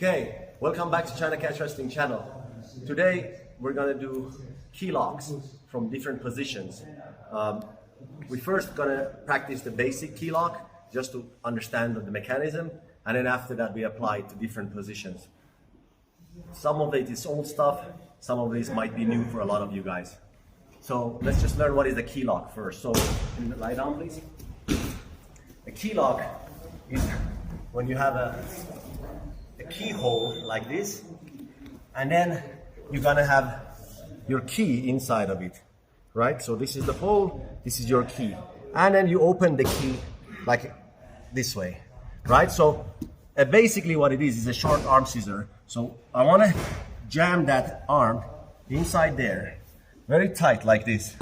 Okay, welcome back to China Catch Wrestling channel. Today we're gonna do key locks from different positions. We first gonna practice the basic key lock just to understand the mechanism, and then after that we apply it to different positions. Some of it is old stuff, some of this might be new for a lot of you guys. So let's just learn what is a key lock first. So lie down please. A key lock is when you have a keyhole like this, and then you're gonna have your key inside of it, right? So this is the hole, this is your key, and then you open the key like this way, right? So basically what it is a short arm scissor. So I want to jam that arm inside there very tight like this,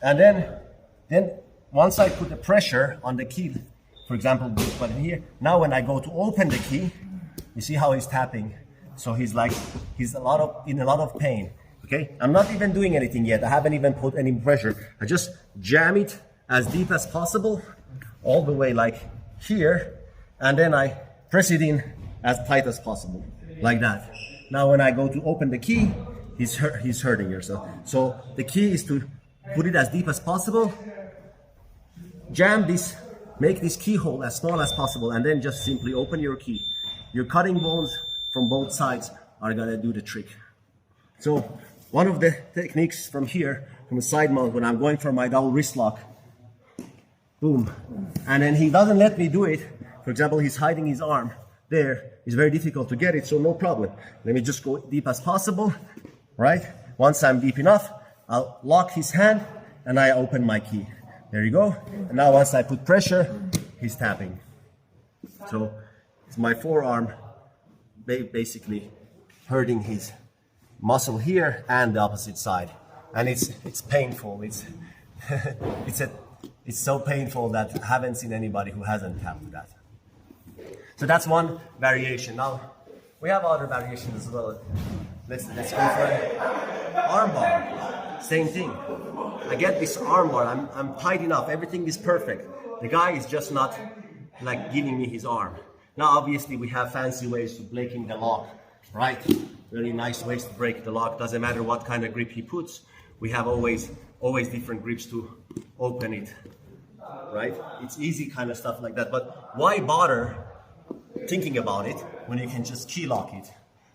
and then once I put the pressure on the key, for example this button here, now when I go to open the key, you see how he's tapping. So he's in a lot of pain. Okay, I'm not even doing anything yet. I haven't even put any pressure. I just jam it as deep as possible, all the way like here, and then I press it in as tight as possible, like that. Now when I go to open the key, he's hurting yourself. So the key is to put it as deep as possible, jam this, make this keyhole as small as possible, and then just simply open your key. Your cutting bones from both sides are gonna do the trick. So one of the techniques from here, from the side mount, when I'm going for my double wrist lock, boom, and then he doesn't let me do it. For example, he's hiding his arm there. It's very difficult to get it, so no problem. Let me just go deep as possible, right? Once I'm deep enough, I'll lock his hand and I open my key. There you go. And now once I put pressure, he's tapping. So it's my forearm basically hurting his muscle here and the opposite side, and it's painful. It's it's so painful that I haven't seen anybody who hasn't tapped that. So that's one variation. Now we have other variations as well. Let's go for an arm bar. Same thing. I get this arm bar. I'm tight enough. Everything is perfect. The guy is just not like giving me his arm. Now obviously we have fancy ways to breaking the lock, right? Really nice ways to break the lock. Doesn't matter what kind of grip he puts. We have always different grips to open it, right? It's easy kind of stuff like that. But why bother thinking about it when you can just key lock it?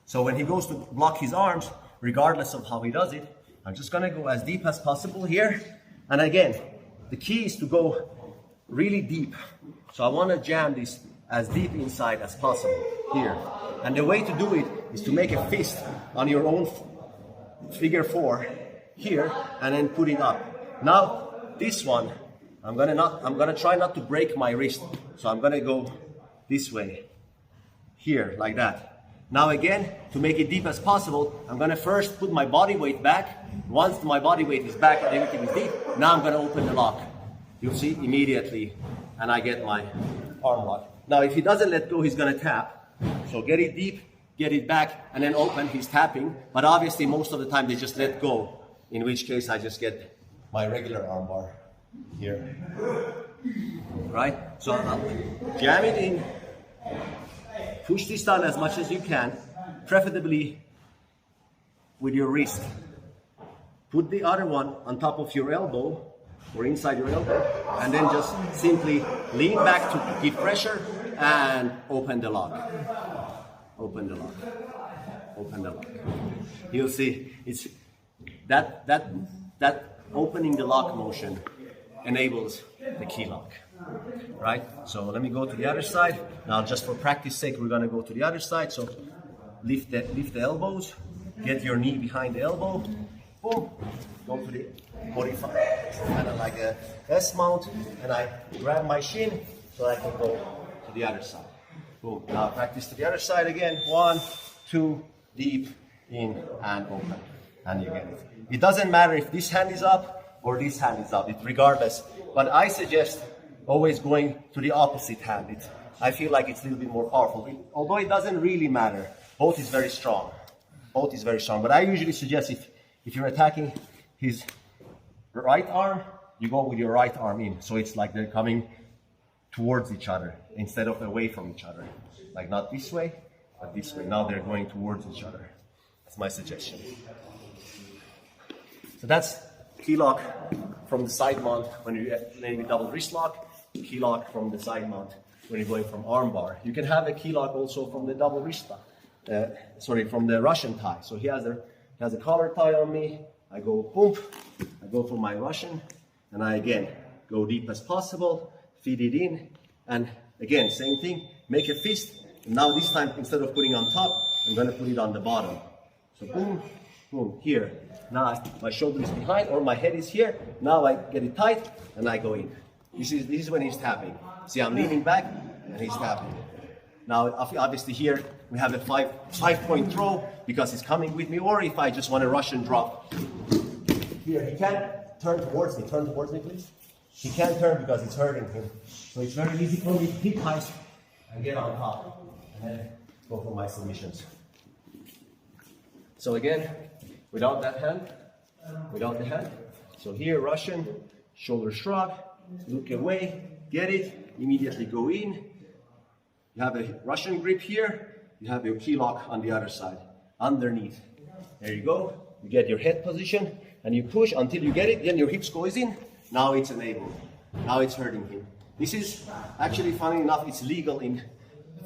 So when he goes to block his arms, regardless of how he does it, I'm just gonna go as deep as possible here. And again, the key is to go really deep. So I wanna jam this as deep inside as possible here. And the way to do it is to make a fist on your own figure 4 here, and then put it up. Now this one, I'm gonna try not to break my wrist. So I'm gonna go this way, here, like that. Now again, to make it deep as possible, I'm gonna first put my body weight back. Once my body weight is back and everything is deep, now I'm gonna open the lock. You'll see immediately, and I get my arm lock. Now if he doesn't let go, he's gonna tap. So get it deep, get it back, and then open, he's tapping. But obviously most of the time they just let go, in which case I just get my regular arm bar here. Right? So I'll jam it in, push this down as much as you can, preferably with your wrist. Put the other one on top of your elbow, or inside your elbow, and then just simply lean back to give pressure and open the lock. Open the lock. Open the lock. You'll see it's that opening the lock motion enables the key lock. Right? So let me go to the other side. Now just for practice sake, we're gonna go to the other side. So lift the elbows, get your knee behind the elbow, boom, go to the 45, kind of like a S mount, and I grab my shin so I can go to the other side. Boom. Now practice to the other side again. 1, 2, deep, in and open, and you get it. It doesn't matter if this hand is up or this hand is up, regardless. But I suggest always going to the opposite hand. I feel like it's a little bit more powerful. Although it doesn't really matter. Both is very strong. Both is very strong. But I usually suggest if you're attacking his right arm, you go with your right arm in. So it's like they're coming towards each other instead of away from each other. Like not this way, but this way. Now they're going towards each other. That's my suggestion. So that's key lock from the side mount when you're laying double wrist lock, key lock from the side mount when you're going from arm bar. You can have a key lock also from the double wrist lock, from the Russian tie. So he has a collar tie on me. I go boom, I go for my Russian, and I again go deep as possible, feed it in, and again, same thing, make a fist. And now this time, instead of putting on top, I'm gonna put it on the bottom. So boom, boom, here. Now my shoulder is behind or my head is here. Now I get it tight and I go in. This is when he's tapping. See, I'm leaning back and he's tapping. Now, obviously here we have a five-point throw because he's coming with me, or if I just want a Russian drop. Here, he can't turn towards me. Turn towards me, please. He can't turn because it's hurting him. So it's very easy for me to hit high and get on top and then go for my submissions. So again, without that hand, without the hand. So here, Russian, shoulder shrug, look away, get it, immediately go in. You have a Russian grip here, you have your key lock on the other side, underneath. There you go, you get your head position, and you push until you get it, then your hips goes in, now it's enabled. Now it's hurting him. This is actually, funny enough, it's legal in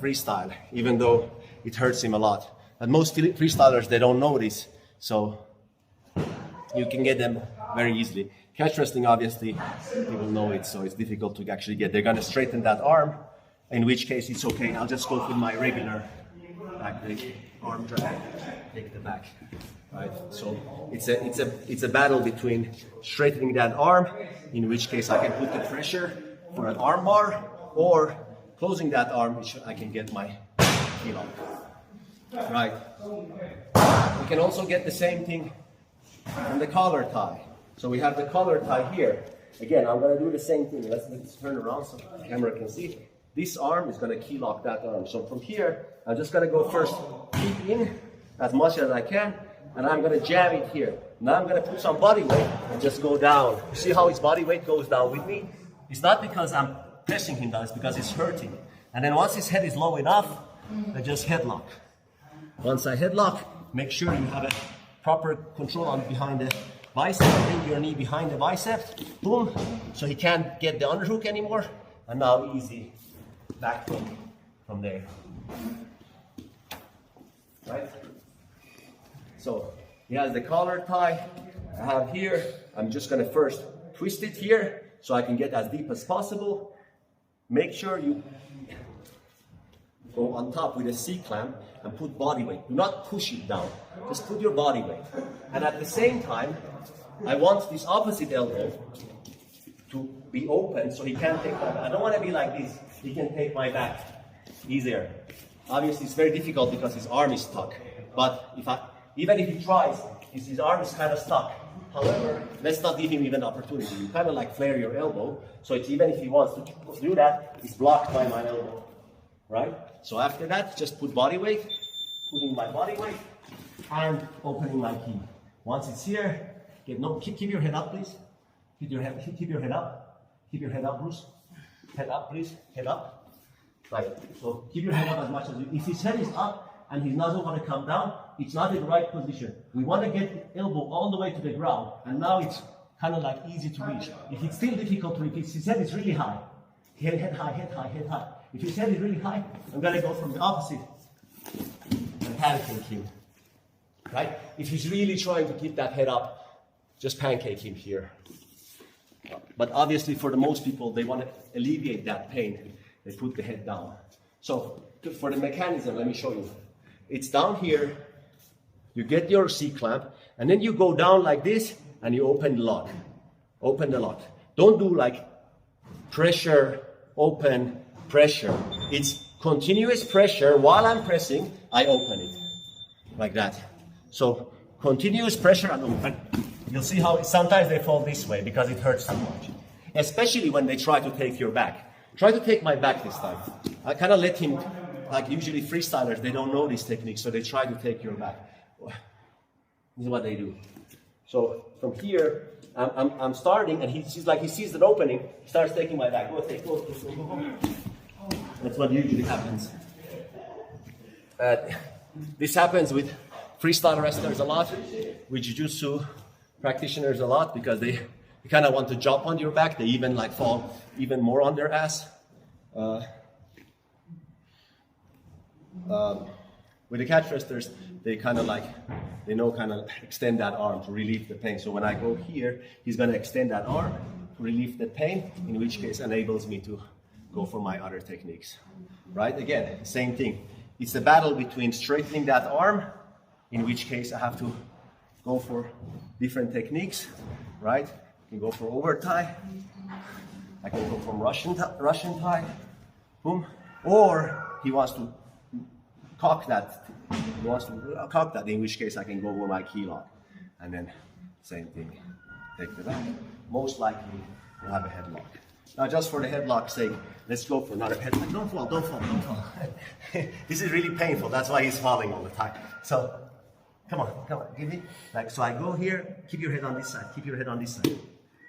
freestyle, even though it hurts him a lot. And most freestylers, they don't know this, so you can get them very easily. Catch wrestling, obviously, people know it, so it's difficult to actually get. They're gonna straighten that arm, in which case it's okay. I'll just go with my regular back leg, arm drag, take the back, right? So it's a battle between straightening that arm, in which case I can put the pressure for an arm bar, or closing that arm, which I can get my key lock. Right. We can also get the same thing from the collar tie. So we have the collar tie here. Again, I'm going to do the same thing. Let's turn around so the camera can see. This arm is going to key lock that arm. So from here, I'm just going to go first, keep in as much as I can, and I'm going to jam it here. Now I'm going to put some body weight and just go down. You see how his body weight goes down with me? It's not because I'm pressing him down, it's because it's hurting. And then once his head is low enough, I just headlock. Once I headlock, make sure you have a proper control on behind the bicep, bring your knee behind the bicep, boom, so he can't get the underhook anymore, and now easy back from there, right? So he has the collar tie, I have here, I'm just gonna first twist it here, so I can get as deep as possible. Make sure you go on top with a C-clamp and put body weight. Do not push it down, just put your body weight. And at the same time, I want this opposite elbow to be open so he can't take my back. I don't want to be like this. He can take my back easier. Obviously, it's very difficult because his arm is stuck. But even if he tries, his arm is kind of stuck. However, let's not give him even an opportunity. You kind of like flare your elbow, so it's, even if he wants to do that, it's blocked by my elbow, right? So after that, just put body weight, putting my body weight, and opening my key. Once it's here, keep your head up, please. Keep your head up. Keep your head up, Bruce. Head up, please. Head up. Right. So keep your head up as much as you. If his head is up and he doesn't want to come down, it's not in the right position. We want to get the elbow all the way to the ground, and now it's kind of like easy to reach. If it's still difficult to reach, if his head is really high, head high, head high, head high. If his head is really high, I'm going to go from the opposite and pancake him, right? If he's really trying to keep that head up, just pancake him here. But obviously for the most people, they want to alleviate that pain. They put the head down. So for the mechanism, let me show you. It's down here, you get your C-clamp, and then you go down like this, and you open the lock. Open the lock. Don't do like pressure, open, pressure. It's continuous pressure. While I'm pressing, I open it like that. So continuous pressure and open. You'll see how sometimes they fall this way because it hurts too much, especially when they try to take your back. Try to take my back this time. I kind of let him, like usually freestylers, they don't know this technique, so they try to take your back. This is what they do. So from here, I'm starting, and he sees an opening, he starts taking my back. Go. That's what usually happens. This happens with freestyle wrestlers a lot, with Jiu-jitsu practitioners a lot, because they kind of want to jump on your back. They even like fall even more on their ass. With the catch wrestlers, they kind of extend that arm to relieve the pain. So when I go here, he's going to extend that arm to relieve the pain, in which case enables me to go for my other techniques. Right? Again, same thing. It's a battle between straightening that arm, in which case I have to go for different techniques, right? I can go for over tie. I can go from Russian tie, boom. Or he wants to cock that. He wants to cock that, in which case I can go for my keylock. And then same thing, take the back. Most likely we'll have a headlock. Now, just for the headlock's sake, let's go for another headlock. Don't fall, don't fall, don't fall. This is really painful. That's why he's falling all the time. So, come on, give me. So I go here, keep your head on this side, keep your head on this side.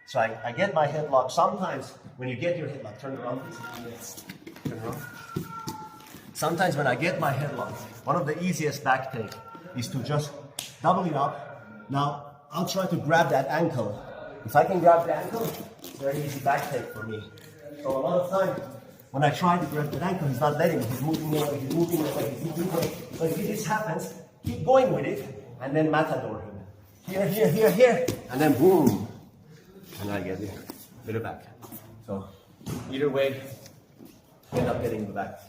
So I get my headlock. Sometimes when you get your headlock, turn around, please. Turn around. Sometimes when I get my headlock, one of the easiest back take is to just double it up. Now, I'll try to grab that ankle. If I can grab the ankle, it's very easy back take for me. So a lot of time, when I try to grab the ankle, he's not letting me. He's moving away, he's moving away, he's moving away. So if this happens, keep going with it, and then matador him. Here, here, here, here, and then boom. And I get it. Bit of back. So either way, you end up getting the back.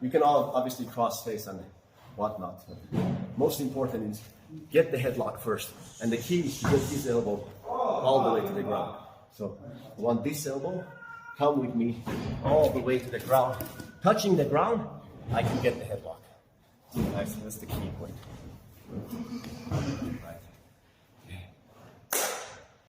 You can all obviously cross face and whatnot. Most important is get the headlock first. And the key is to get this elbow all the way to the ground. So I want this elbow, come with me all the way to the ground. Touching the ground, I can get the headlock. That's the key point.